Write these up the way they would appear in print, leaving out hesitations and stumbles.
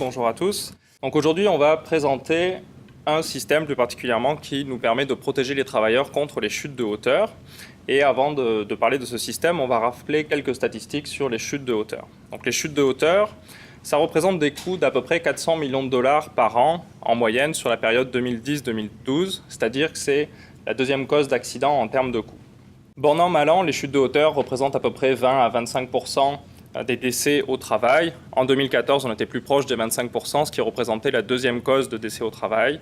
bonjour à tous. Donc aujourd'hui, on va présenter un système plus particulièrement qui nous permet de protéger les travailleurs contre les chutes de hauteur. Et avant de parler de ce système, on va rappeler quelques statistiques sur les chutes de hauteur. Donc les chutes de hauteur, ça représente des coûts d'à peu près 400 millions de dollars par an en moyenne sur la période 2010-2012, c'est-à-dire que c'est la deuxième cause d'accident en termes de coûts. Bon an, mal an, les chutes de hauteur représentent à peu près 20 à 25% des décès au travail. En 2014, on était plus proche des 25%, ce qui représentait la deuxième cause de décès au travail.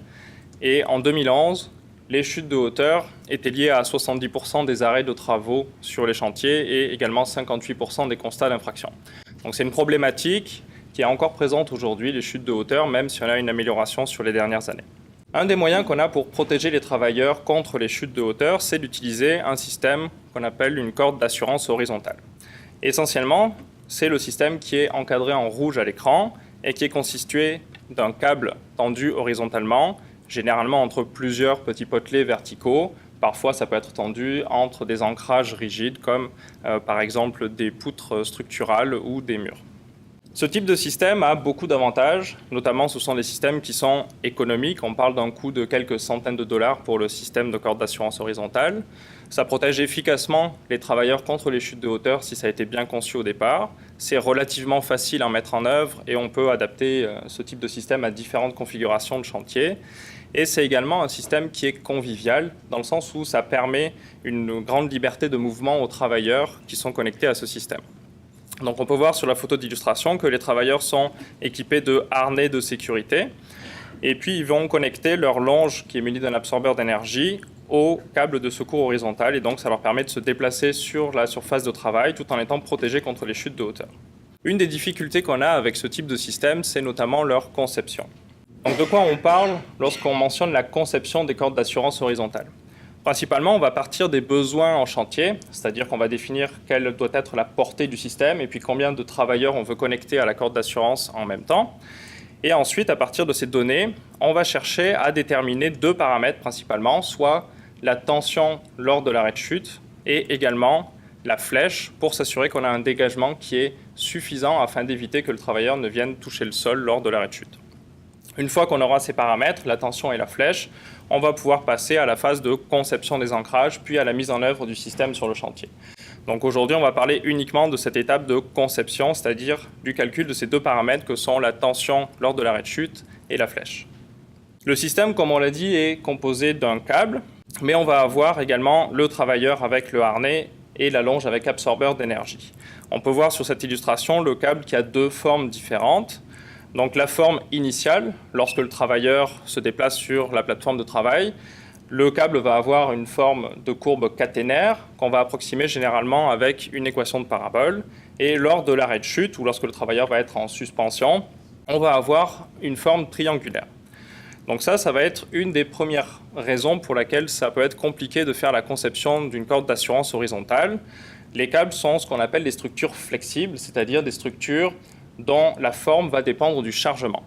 Et en 2011, les chutes de hauteur étaient liées à 70% des arrêts de travaux sur les chantiers et également 58% des constats d'infraction. Donc c'est une problématique qui est encore présente aujourd'hui, les chutes de hauteur, même si on a une amélioration sur les dernières années. Un des moyens qu'on a pour protéger les travailleurs contre les chutes de hauteur, c'est d'utiliser un système qu'on appelle une corde d'assurance horizontale. Essentiellement, c'est le système qui est encadré en rouge à l'écran et qui est constitué d'un câble tendu horizontalement, généralement entre plusieurs petits potelets verticaux. Parfois, ça peut être tendu entre des ancrages rigides comme par exemple des poutres structurales ou des murs. Ce type de système a beaucoup d'avantages, notamment ce sont des systèmes qui sont économiques. On parle d'un coût de quelques centaines de dollars pour le système de corde d'assurance horizontale. Ça protège efficacement les travailleurs contre les chutes de hauteur si ça a été bien conçu au départ. C'est relativement facile à mettre en œuvre et on peut adapter ce type de système à différentes configurations de chantier. Et c'est également un système qui est convivial, dans le sens où ça permet une grande liberté de mouvement aux travailleurs qui sont connectés à ce système. Donc on peut voir sur la photo d'illustration que les travailleurs sont équipés de harnais de sécurité et puis ils vont connecter leur longe qui est munie d'un absorbeur d'énergie au câble de secours horizontal et donc ça leur permet de se déplacer sur la surface de travail tout en étant protégés contre les chutes de hauteur. Une des difficultés qu'on a avec ce type de système, c'est notamment leur conception. Donc de quoi on parle lorsqu'on mentionne la conception des cordes d'assurance horizontale ? Principalement, on va partir des besoins en chantier, c'est-à-dire qu'on va définir quelle doit être la portée du système et puis combien de travailleurs on veut connecter à la corde d'assurance en même temps. Et ensuite, à partir de ces données, on va chercher à déterminer deux paramètres principalement, soit la tension lors de l'arrêt de chute et également la flèche pour s'assurer qu'on a un dégagement qui est suffisant afin d'éviter que le travailleur ne vienne toucher le sol lors de l'arrêt de chute. Une fois qu'on aura ces paramètres, la tension et la flèche, on va pouvoir passer à la phase de conception des ancrages, puis à la mise en œuvre du système sur le chantier. Donc aujourd'hui, on va parler uniquement de cette étape de conception, c'est-à-dire du calcul de ces deux paramètres que sont la tension lors de l'arrêt de chute et la flèche. Le système, comme on l'a dit, est composé d'un câble, mais on va avoir également le travailleur avec le harnais et la longe avec absorbeur d'énergie. On peut voir sur cette illustration le câble qui a deux formes différentes. Donc la forme initiale, lorsque le travailleur se déplace sur la plateforme de travail, le câble va avoir une forme de courbe caténaire qu'on va approximer généralement avec une équation de parabole. Et lors de l'arrêt de chute, ou lorsque le travailleur va être en suspension, on va avoir une forme triangulaire. Donc ça va être une des premières raisons pour laquelle ça peut être compliqué de faire la conception d'une corde d'assurance horizontale. Les câbles sont ce qu'on appelle des structures flexibles, c'est-à-dire des structures dont la forme va dépendre du chargement.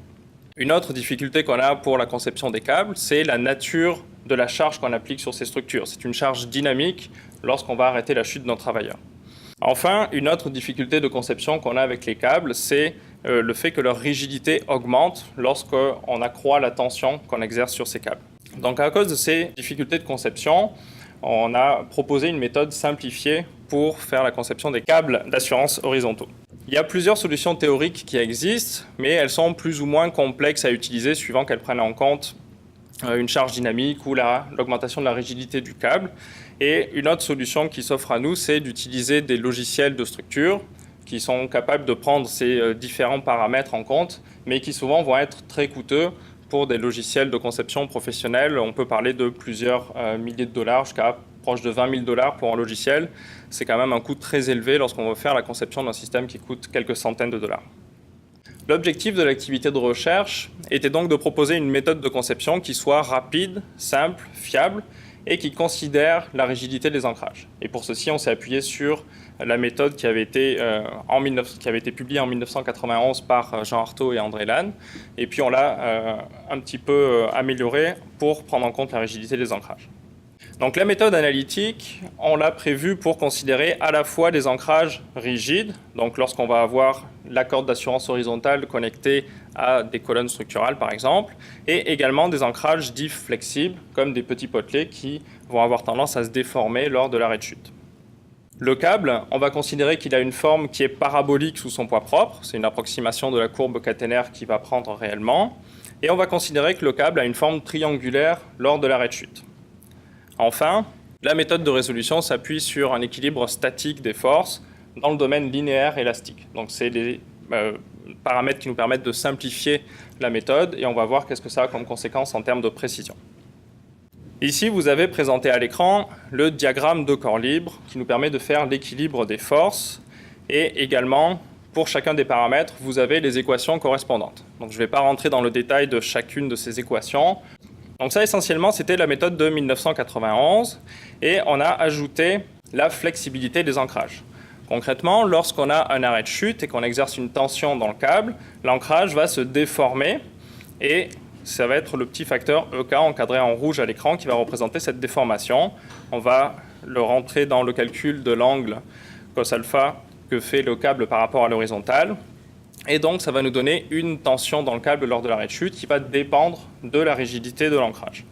Une autre difficulté qu'on a pour la conception des câbles, c'est la nature de la charge qu'on applique sur ces structures. C'est une charge dynamique lorsqu'on va arrêter la chute d'un travailleur. Enfin, une autre difficulté de conception qu'on a avec les câbles, c'est le fait que leur rigidité augmente lorsqu'on accroît la tension qu'on exerce sur ces câbles. Donc à cause de ces difficultés de conception, on a proposé une méthode simplifiée pour faire la conception des câbles d'assurance horizontaux. Il y a plusieurs solutions théoriques qui existent, mais elles sont plus ou moins complexes à utiliser suivant qu'elles prennent en compte une charge dynamique ou l'augmentation de la rigidité du câble. Et une autre solution qui s'offre à nous, c'est d'utiliser des logiciels de structure qui sont capables de prendre ces différents paramètres en compte, mais qui souvent vont être très coûteux pour des logiciels de conception professionnelle. On peut parler de plusieurs milliers de dollars jusqu'à proche de 20 000 dollars pour un logiciel. C'est quand même un coût très élevé lorsqu'on veut faire la conception d'un système qui coûte quelques centaines de dollars. L'objectif de l'activité de recherche était donc de proposer une méthode de conception qui soit rapide, simple, fiable et qui considère la rigidité des ancrages. Et pour ceci, on s'est appuyé sur la méthode qui avait été publiée en 1991 par Jean Artaud et André Lannes. Et puis on l'a un petit peu améliorée pour prendre en compte la rigidité des ancrages. Donc la méthode analytique, on l'a prévue pour considérer à la fois des ancrages rigides, donc lorsqu'on va avoir la corde d'assurance horizontale connectée à des colonnes structurales par exemple, et également des ancrages dits flexibles, comme des petits potelets qui vont avoir tendance à se déformer lors de l'arrêt de chute. Le câble, on va considérer qu'il a une forme qui est parabolique sous son poids propre, c'est une approximation de la courbe caténaire qu'il va prendre réellement, et on va considérer que le câble a une forme triangulaire lors de l'arrêt de chute. Enfin, la méthode de résolution s'appuie sur un équilibre statique des forces dans le domaine linéaire élastique. Donc c'est des paramètres qui nous permettent de simplifier la méthode et on va voir qu'est-ce que ça a comme conséquence en termes de précision. Ici, vous avez présenté à l'écran le diagramme de corps libre qui nous permet de faire l'équilibre des forces et également, pour chacun des paramètres, vous avez les équations correspondantes. Donc je ne vais pas rentrer dans le détail de chacune de ces équations. Donc ça, essentiellement, c'était la méthode de 1991 et on a ajouté la flexibilité des ancrages. Concrètement, lorsqu'on a un arrêt de chute et qu'on exerce une tension dans le câble, l'ancrage va se déformer et ça va être le petit facteur EK encadré en rouge à l'écran qui va représenter cette déformation. On va le rentrer dans le calcul de l'angle cos alpha que fait le câble par rapport à l'horizontale. Et donc, ça va nous donner une tension dans le câble lors de l'arrêt de chute qui va dépendre de la rigidité de l'ancrage.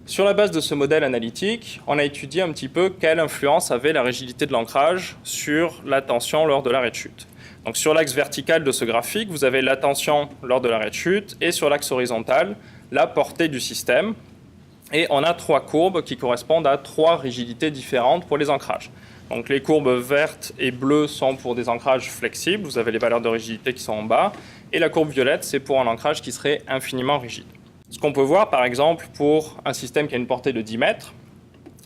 Sur la base de ce modèle analytique, on a étudié un petit peu quelle influence avait la rigidité de l'ancrage sur la tension lors de l'arrêt de chute. Donc, sur l'axe vertical de ce graphique, vous avez la tension lors de l'arrêt de chute et sur l'axe horizontal, la portée du système. Et on a trois courbes qui correspondent à trois rigidités différentes pour les ancrages. Donc les courbes vertes et bleues sont pour des ancrages flexibles, vous avez les valeurs de rigidité qui sont en bas, et la courbe violette, c'est pour un ancrage qui serait infiniment rigide. Ce qu'on peut voir, par exemple, pour un système qui a une portée de 10 mètres,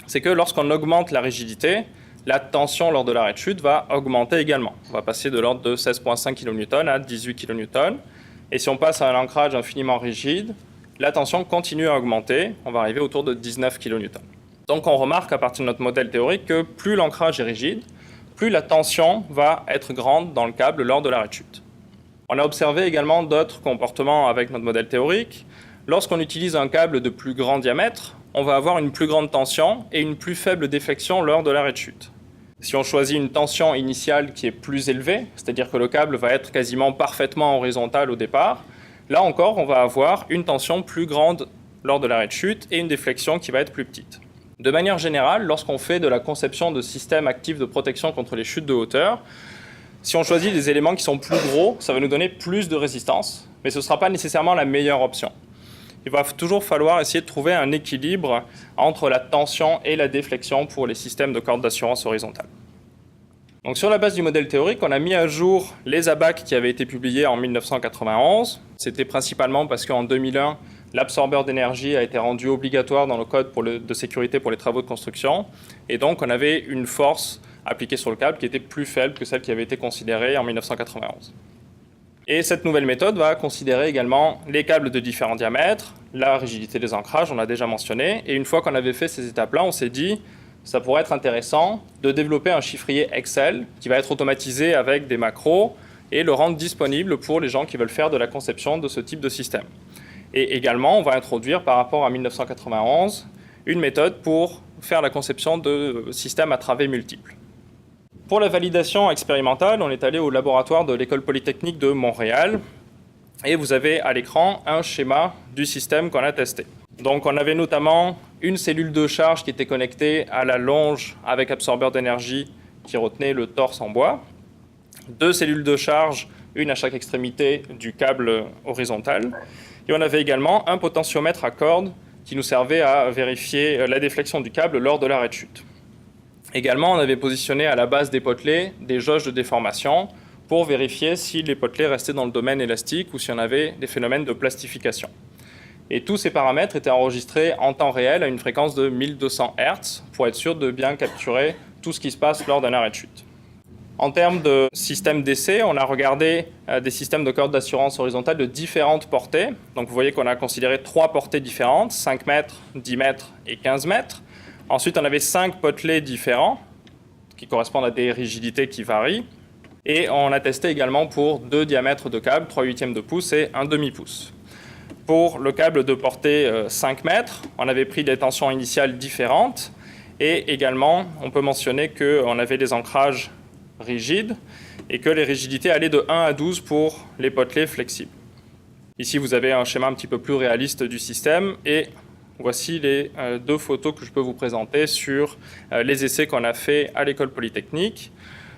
c'est que lorsqu'on augmente la rigidité, la tension lors de l'arrêt de chute va augmenter également. On va passer de l'ordre de 16,5 kN à 18 kN, et si on passe à un ancrage infiniment rigide, la tension continue à augmenter, on va arriver autour de 19 kN. Donc on remarque à partir de notre modèle théorique que plus l'ancrage est rigide, plus la tension va être grande dans le câble lors de l'arrêt de chute. On a observé également d'autres comportements avec notre modèle théorique. Lorsqu'on utilise un câble de plus grand diamètre, on va avoir une plus grande tension et une plus faible déflexion lors de l'arrêt de chute. Si on choisit une tension initiale qui est plus élevée, c'est-à-dire que le câble va être quasiment parfaitement horizontal au départ, là encore on va avoir une tension plus grande lors de l'arrêt de chute et une déflexion qui va être plus petite. De manière générale, lorsqu'on fait de la conception de systèmes actifs de protection contre les chutes de hauteur, si on choisit des éléments qui sont plus gros, ça va nous donner plus de résistance, mais ce ne sera pas nécessairement la meilleure option. Il va toujours falloir essayer de trouver un équilibre entre la tension et la déflexion pour les systèmes de cordes d'assurance horizontale. Donc sur la base du modèle théorique, on a mis à jour les ABAC qui avaient été publiés en 1991. C'était principalement parce qu'en 2001, l'absorbeur d'énergie a été rendu obligatoire dans le code de sécurité pour les travaux de construction. Et donc, on avait une force appliquée sur le câble qui était plus faible que celle qui avait été considérée en 1991. Et cette nouvelle méthode va considérer également les câbles de différents diamètres, la rigidité des ancrages, on l'a déjà mentionné. Et une fois qu'on avait fait ces étapes-là, on s'est dit ça pourrait être intéressant de développer un chiffrier Excel qui va être automatisé avec des macros et le rendre disponible pour les gens qui veulent faire de la conception de ce type de système. Et également, on va introduire, par rapport à 1991, une méthode pour faire la conception de systèmes à travées multiples. Pour la validation expérimentale, on est allé au laboratoire de l'École polytechnique de Montréal. Et vous avez à l'écran un schéma du système qu'on a testé. Donc on avait notamment une cellule de charge qui était connectée à la longe avec absorbeur d'énergie qui retenait le torse en bois. Deux cellules de charge, une à chaque extrémité du câble horizontal. Et on avait également un potentiomètre à cordes qui nous servait à vérifier la déflexion du câble lors de l'arrêt de chute. Également, on avait positionné à la base des potelets des jauges de déformation pour vérifier si les potelets restaient dans le domaine élastique ou si on avait des phénomènes de plastification. Et tous ces paramètres étaient enregistrés en temps réel à une fréquence de 1200 Hz pour être sûr de bien capturer tout ce qui se passe lors d'un arrêt de chute. En termes de système d'essai, on a regardé des systèmes de cordes d'assurance horizontale de différentes portées. Donc vous voyez qu'on a considéré 3 portées différentes, 5 mètres, 10 mètres et 15 mètres. Ensuite, on avait 5 potelets différents qui correspondent à des rigidités qui varient. Et on a testé également pour 2 diamètres de câble, 3/8 de pouce et 1 demi-pouce. Pour le câble de portée 5 mètres, on avait pris des tensions initiales différentes Et également, on peut mentionner qu'on avait des ancrages rigides et que les rigidités allaient de 1 à 12 pour les potelets flexibles. Ici, vous avez un schéma un petit peu plus réaliste du système et voici les deux photos que je peux vous présenter sur les essais qu'on a fait à l'École Polytechnique.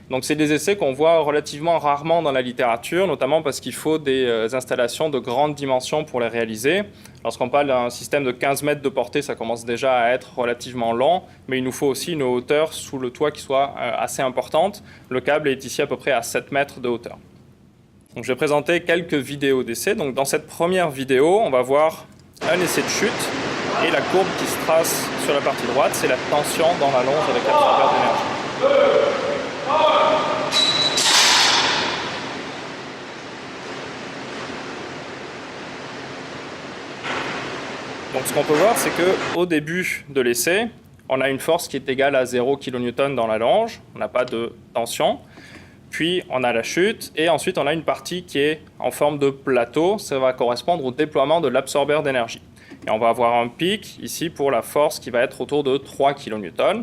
Donc, c'est des essais qu'on voit relativement rarement dans la littérature, notamment parce qu'il faut des installations de grande dimension pour les réaliser. Lorsqu'on parle d'un système de 15 mètres de portée, ça commence déjà à être relativement long, mais il nous faut aussi une hauteur sous le toit qui soit assez importante. Le câble est ici à peu près à 7 mètres de hauteur. Donc, je vais présenter quelques vidéos d'essais. Donc, dans cette première vidéo, on va voir un essai de chute et la courbe qui se trace sur la partie droite, c'est la tension dans la longe avec l'absorbeur d'énergie. Donc ce qu'on peut voir, c'est qu'au début de l'essai, on a une force qui est égale à 0 kN dans la longe, on n'a pas de tension. Puis on a la chute et ensuite on a une partie qui est en forme de plateau, ça va correspondre au déploiement de l'absorbeur d'énergie. Et on va avoir un pic ici pour la force qui va être autour de 3 kN.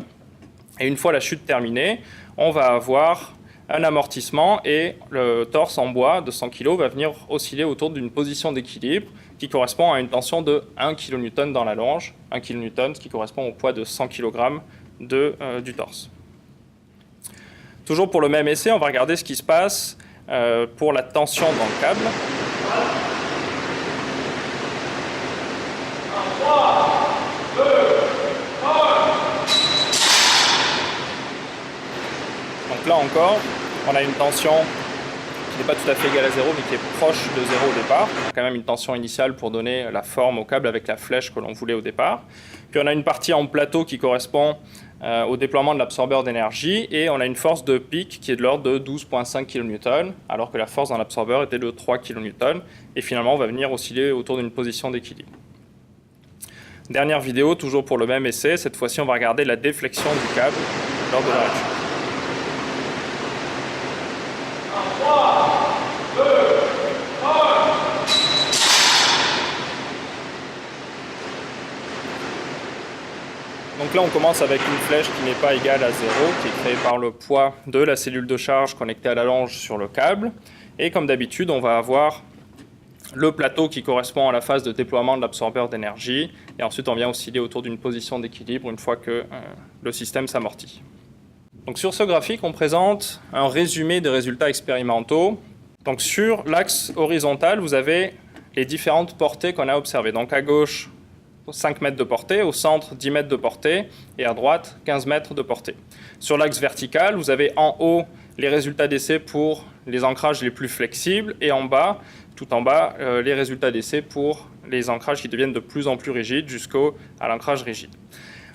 Et une fois la chute terminée, on va avoir un amortissement et le torse en bois de 100 kg va venir osciller autour d'une position d'équilibre qui correspond à une tension de 1 kN dans la longe, 1 kN, ce qui correspond au poids de 100 kg du torse. Toujours pour le même essai, on va regarder ce qui se passe pour la tension dans le câble. Donc là encore, on a une tension qui n'est pas tout à fait égale à 0, mais qui est proche de 0 au départ. On a quand même une tension initiale pour donner la forme au câble avec la flèche que l'on voulait au départ. Puis on a une partie en plateau qui correspond au déploiement de l'absorbeur d'énergie et on a une force de pic qui est de l'ordre de 12,5 kN, alors que la force dans l'absorbeur était de 3 kN. Et finalement, on va venir osciller autour d'une position d'équilibre. Dernière vidéo, toujours pour le même essai. Cette fois-ci, on va regarder la déflexion du câble lors de la chute. Donc là, on commence avec une flèche qui n'est pas égale à 0, qui est créée par le poids de la cellule de charge connectée à la longe sur le câble. Et comme d'habitude, on va avoir le plateau qui correspond à la phase de déploiement de l'absorbeur d'énergie. Et ensuite, on vient osciller autour d'une position d'équilibre une fois que le système s'amortit. Donc sur ce graphique, on présente un résumé des résultats expérimentaux. Donc sur l'axe horizontal, vous avez les différentes portées qu'on a observées. Donc à gauche, 5 mètres de portée, au centre 10 mètres de portée et à droite 15 mètres de portée. Sur l'axe vertical, vous avez en haut les résultats d'essai pour les ancrages les plus flexibles et en bas, tout en bas, les résultats d'essai pour les ancrages qui deviennent de plus en plus rigides jusqu'à l'ancrage rigide.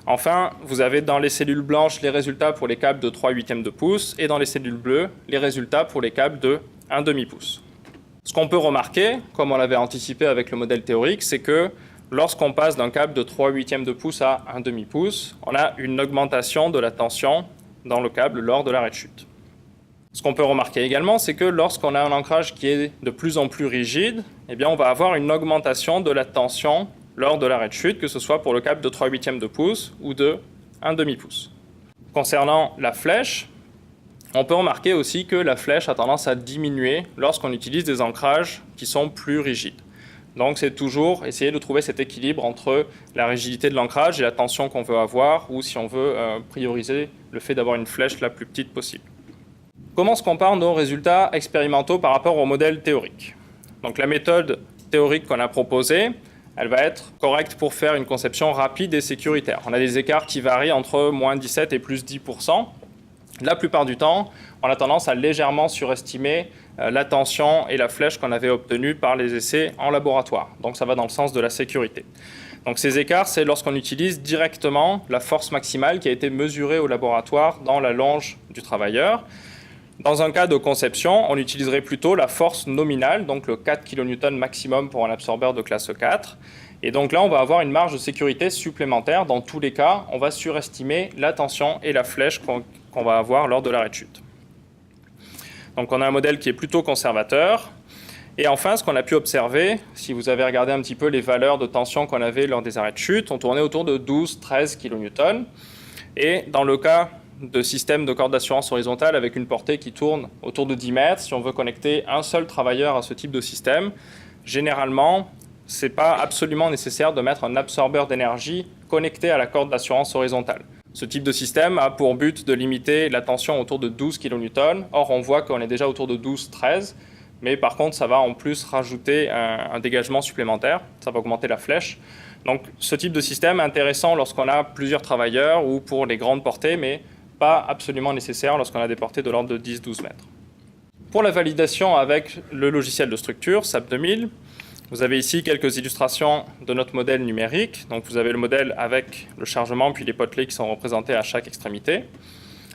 Enfin, vous avez dans les cellules blanches les résultats pour les câbles de 3/8 de pouce et dans les cellules bleues les résultats pour les câbles de 1/2 pouce. Ce qu'on peut remarquer, comme on l'avait anticipé avec le modèle théorique, c'est que lorsqu'on passe d'un câble de 3/8 de pouce à 1/2 pouce, on a une augmentation de la tension dans le câble lors de l'arrêt de chute. Ce qu'on peut remarquer également, c'est que lorsqu'on a un ancrage qui est de plus en plus rigide, eh bien on va avoir une augmentation de la tension lors de l'arrêt de chute, que ce soit pour le câble de 3/8 de pouce ou de 1/2 pouce. Concernant la flèche, on peut remarquer aussi que la flèche a tendance à diminuer lorsqu'on utilise des ancrages qui sont plus rigides. Donc c'est toujours essayer de trouver cet équilibre entre la rigidité de l'ancrage et la tension qu'on veut avoir, ou si on veut prioriser le fait d'avoir une flèche la plus petite possible. Comment se comparent nos résultats expérimentaux par rapport au modèle théorique? Donc la méthode théorique qu'on a proposée, elle va être correcte pour faire une conception rapide et sécuritaire. On a des écarts qui varient entre moins 17 et plus 10%. La plupart du temps, on a tendance à légèrement surestimer la tension et la flèche qu'on avait obtenues par les essais en laboratoire. Donc ça va dans le sens de la sécurité. Donc ces écarts, c'est lorsqu'on utilise directement la force maximale qui a été mesurée au laboratoire dans la longe du travailleur. Dans un cas de conception, on utiliserait plutôt la force nominale, donc le 4 kN maximum pour un absorbeur de classe 4. Et donc là, on va avoir une marge de sécurité supplémentaire. Dans tous les cas, on va surestimer la tension et la flèche qu'on va avoir lors de l'arrêt de chute. Donc on a un modèle qui est plutôt conservateur. Et enfin, ce qu'on a pu observer, si vous avez regardé un petit peu les valeurs de tension qu'on avait lors des arrêts de chute, on tournait autour de 12-13 kN. Et dans le cas de systèmes de corde d'assurance horizontale avec une portée qui tourne autour de 10 mètres, si on veut connecter un seul travailleur à ce type de système, généralement, ce n'est pas absolument nécessaire de mettre un absorbeur d'énergie connecté à la corde d'assurance horizontale. Ce type de système a pour but de limiter la tension autour de 12 kN. Or, on voit qu'on est déjà autour de 12-13, mais par contre, ça va en plus rajouter un dégagement supplémentaire, ça va augmenter la flèche. Donc, ce type de système est intéressant lorsqu'on a plusieurs travailleurs ou pour les grandes portées, mais pas absolument nécessaire lorsqu'on a des portées de l'ordre de 10-12 mètres. Pour la validation avec le logiciel de structure, SAP 2000, vous avez ici quelques illustrations de notre modèle numérique. Donc vous avez le modèle avec le chargement puis les potelets qui sont représentés à chaque extrémité.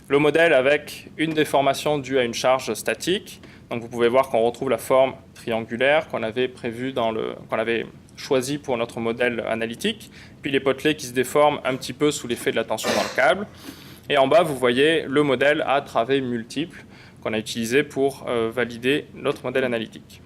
Le modèle avec une déformation due à une charge statique. Donc vous pouvez voir qu'on retrouve la forme triangulaire qu'on avait qu'on avait choisie pour notre modèle analytique. Puis les potelets qui se déforment un petit peu sous l'effet de la tension dans le câble. Et en bas, vous voyez le modèle à travées multiples qu'on a utilisé pour valider notre modèle analytique.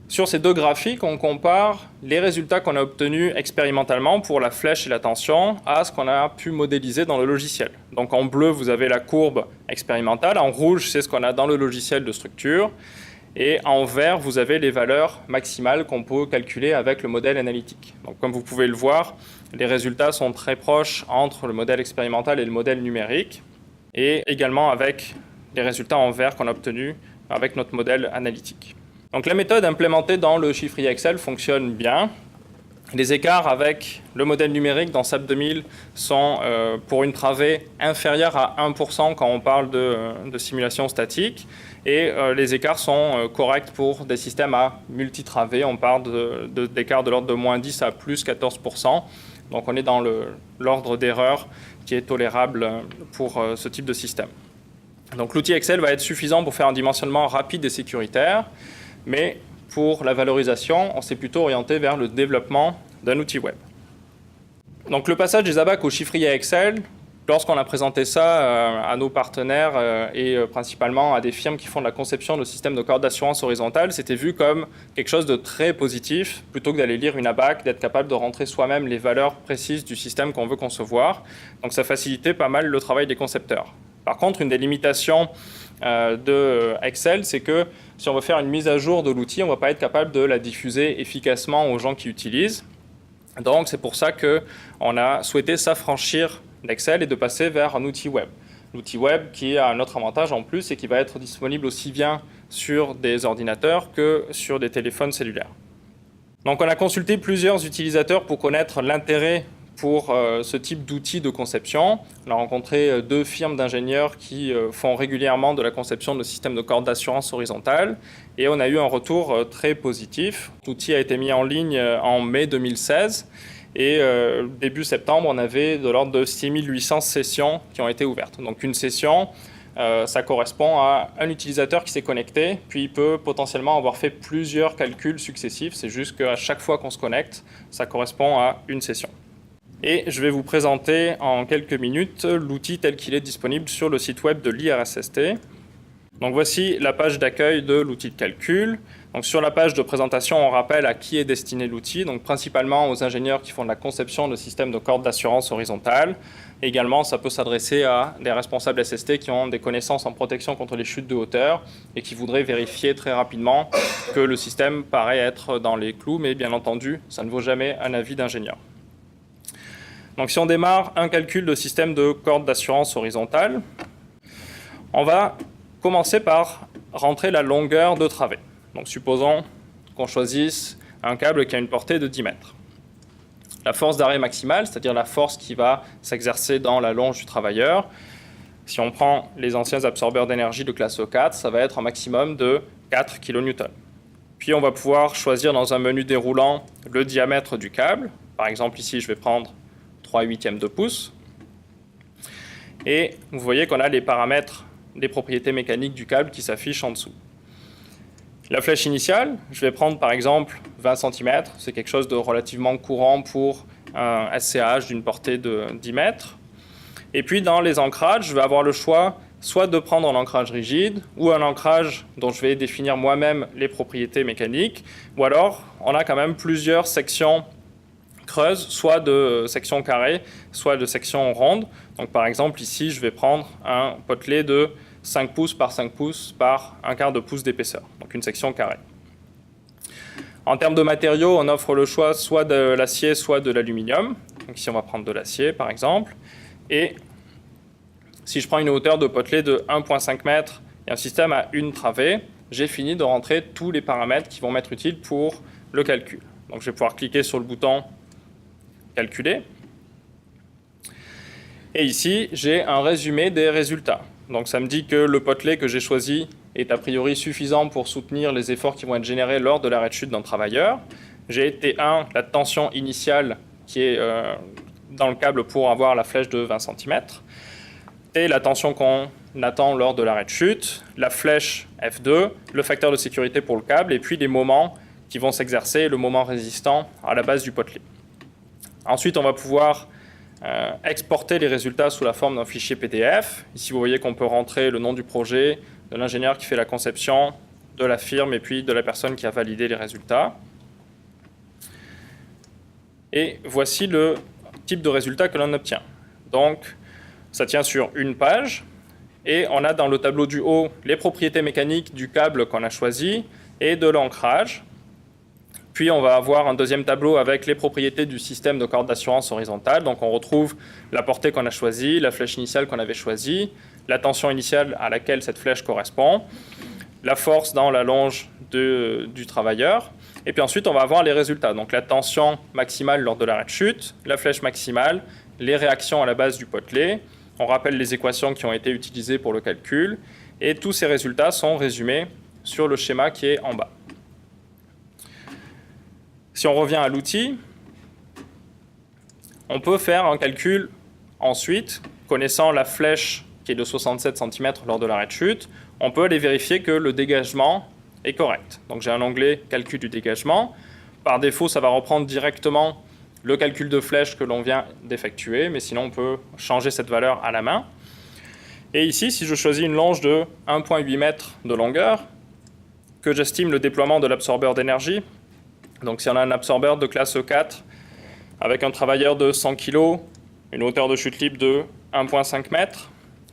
Sur ces deux graphiques, on compare les résultats qu'on a obtenus expérimentalement pour la flèche et la tension à ce qu'on a pu modéliser dans le logiciel. Donc en bleu, vous avez la courbe expérimentale. En rouge, c'est ce qu'on a dans le logiciel de structure. Et en vert, vous avez les valeurs maximales qu'on peut calculer avec le modèle analytique. Donc comme vous pouvez le voir, les résultats sont très proches entre le modèle expérimental et le modèle numérique. Et également avec les résultats en vert qu'on a obtenus avec notre modèle analytique. Donc la méthode implémentée dans le chiffrier Excel fonctionne bien. Les écarts avec le modèle numérique dans SAP 2000 sont pour une travée inférieure à 1% quand on parle de simulation statique. Et les écarts sont corrects pour des systèmes à multitravées. On parle d'écarts de l'ordre de moins 10 à plus 14%. Donc on est dans l'ordre d'erreur qui est tolérable pour ce type de système. Donc l'outil Excel va être suffisant pour faire un dimensionnement rapide et sécuritaire. Mais pour la valorisation, on s'est plutôt orienté vers le développement d'un outil web. Donc le passage des ABAC au chiffrier Excel, lorsqu'on a présenté ça à nos partenaires et principalement à des firmes qui font de la conception de systèmes de corde d'assurance horizontale, c'était vu comme quelque chose de très positif, plutôt que d'aller lire une ABAC, d'être capable de rentrer soi-même les valeurs précises du système qu'on veut concevoir. Donc ça facilitait pas mal le travail des concepteurs. Par contre, une des limitations de Excel, c'est que si on veut faire une mise à jour de l'outil, on ne va pas être capable de la diffuser efficacement aux gens qui utilisent. Donc c'est pour ça qu'on a souhaité s'affranchir d'Excel et de passer vers un outil web. L'outil web qui a un autre avantage en plus, c'est qu'il va être disponible aussi bien sur des ordinateurs que sur des téléphones cellulaires. Donc on a consulté plusieurs utilisateurs pour connaître l'intérêt pour ce type d'outils de conception. On a rencontré 2 firmes d'ingénieurs qui font régulièrement de la conception de systèmes de corde d'assurance horizontale et on a eu un retour très positif. L'outil a été mis en ligne en mai 2016 et début septembre, on avait de l'ordre de 6800 sessions qui ont été ouvertes. Donc une session, ça correspond à un utilisateur qui s'est connecté, puis il peut potentiellement avoir fait plusieurs calculs successifs. C'est juste qu'à chaque fois qu'on se connecte, ça correspond à une session. Et je vais vous présenter en quelques minutes l'outil tel qu'il est disponible sur le site web de l'IRSST. Donc voici la page d'accueil de l'outil de calcul. Donc sur la page de présentation, on rappelle à qui est destiné l'outil, donc principalement aux ingénieurs qui font de la conception de systèmes de corde d'assurance horizontale. Également, ça peut s'adresser à des responsables SST qui ont des connaissances en protection contre les chutes de hauteur et qui voudraient vérifier très rapidement que le système paraît être dans les clous, mais bien entendu, ça ne vaut jamais un avis d'ingénieur. Donc si on démarre un calcul de système de corde d'assurance horizontale, on va commencer par rentrer la longueur de travée. Donc supposons qu'on choisisse un câble qui a une portée de 10 mètres. La force d'arrêt maximale, c'est-à-dire la force qui va s'exercer dans la longe du travailleur, si on prend les anciens absorbeurs d'énergie de classe E4, ça va être un maximum de 4 kN. Puis on va pouvoir choisir dans un menu déroulant le diamètre du câble. Par exemple ici je vais prendre 3/8 de pouce. Et vous voyez qu'on a les paramètres des propriétés mécaniques du câble qui s'affichent en dessous. La flèche initiale, je vais prendre par exemple 20 cm. C'est quelque chose de relativement courant pour un SCH d'une portée de 10 mètres. Et puis dans les ancrages, je vais avoir le choix soit de prendre un ancrage rigide ou un ancrage dont je vais définir moi-même les propriétés mécaniques. Ou alors, on a quand même plusieurs sections creuse, soit de section carrée, soit de section ronde. Donc par exemple, ici, je vais prendre un potelet de 5 pouces par 5 pouces par 1/4 de pouce d'épaisseur, donc une section carrée. En termes de matériaux, on offre le choix soit de l'acier, soit de l'aluminium. Donc ici, on va prendre de l'acier, par exemple. Et si je prends une hauteur de potelet de 1,5 m et un système à une travée, j'ai fini de rentrer tous les paramètres qui vont m'être utiles pour le calcul. Donc je vais pouvoir cliquer sur le bouton « Calculer ». Et ici, j'ai un résumé des résultats. Donc ça me dit que le potelet que j'ai choisi est a priori suffisant pour soutenir les efforts qui vont être générés lors de l'arrêt de chute d'un travailleur. J'ai T1, la tension initiale qui est dans le câble pour avoir la flèche de 20 cm. T, la tension qu'on attend lors de l'arrêt de chute. La flèche F2, le facteur de sécurité pour le câble, et puis les moments qui vont s'exercer, le moment résistant à la base du potelet. Ensuite, on va pouvoir exporter les résultats sous la forme d'un fichier PDF. Ici, vous voyez qu'on peut rentrer le nom du projet, de l'ingénieur qui fait la conception, de la firme et puis de la personne qui a validé les résultats. Et voici le type de résultat que l'on obtient. Donc, ça tient sur une page et on a dans le tableau du haut les propriétés mécaniques du câble qu'on a choisi et de l'ancrage. Puis on va avoir un deuxième tableau avec les propriétés du système de corde d'assurance horizontale. Donc on retrouve la portée qu'on a choisie, la flèche initiale qu'on avait choisie, la tension initiale à laquelle cette flèche correspond, la force dans la longe du travailleur. Et puis ensuite on va avoir les résultats. Donc la tension maximale lors de l'arrêt de chute, la flèche maximale, les réactions à la base du potelet. On rappelle les équations qui ont été utilisées pour le calcul. Et tous ces résultats sont résumés sur le schéma qui est en bas. Si on revient à l'outil, on peut faire un calcul ensuite, connaissant la flèche qui est de 67 cm lors de l'arrêt de chute, on peut aller vérifier que le dégagement est correct. Donc j'ai un onglet calcul du dégagement. Par défaut, ça va reprendre directement le calcul de flèche que l'on vient d'effectuer, mais sinon on peut changer cette valeur à la main. Et ici, si je choisis une longe de 1,8 m de longueur, que j'estime le déploiement de l'absorbeur d'énergie, donc si on a un absorbeur de classe E4 avec un travailleur de 100 kg, une hauteur de chute libre de 1,5 m,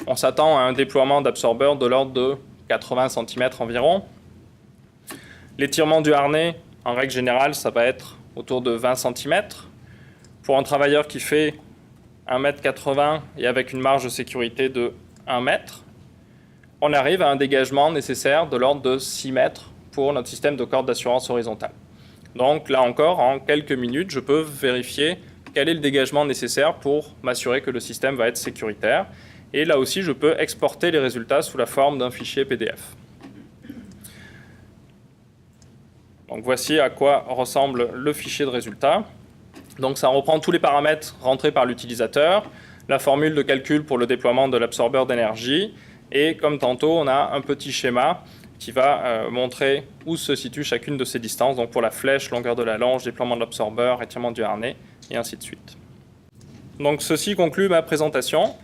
on s'attend à un déploiement d'absorbeur de l'ordre de 80 cm environ. L'étirement du harnais, en règle générale, ça va être autour de 20 cm. Pour un travailleur qui fait 1,80 m et avec une marge de sécurité de 1 m, on arrive à un dégagement nécessaire de l'ordre de 6 mètres pour notre système de corde d'assurance horizontale. Donc là encore, en quelques minutes, je peux vérifier quel est le dégagement nécessaire pour m'assurer que le système va être sécuritaire. Et là aussi, je peux exporter les résultats sous la forme d'un fichier PDF. Donc voici à quoi ressemble le fichier de résultats. Donc ça reprend tous les paramètres rentrés par l'utilisateur, la formule de calcul pour le déploiement de l'absorbeur d'énergie, et comme tantôt, on a un petit schéma qui va montrer où se situe chacune de ces distances, donc pour la flèche, longueur de la longe, déploiement de l'absorbeur, étirement du harnais, et ainsi de suite. Donc ceci conclut ma présentation.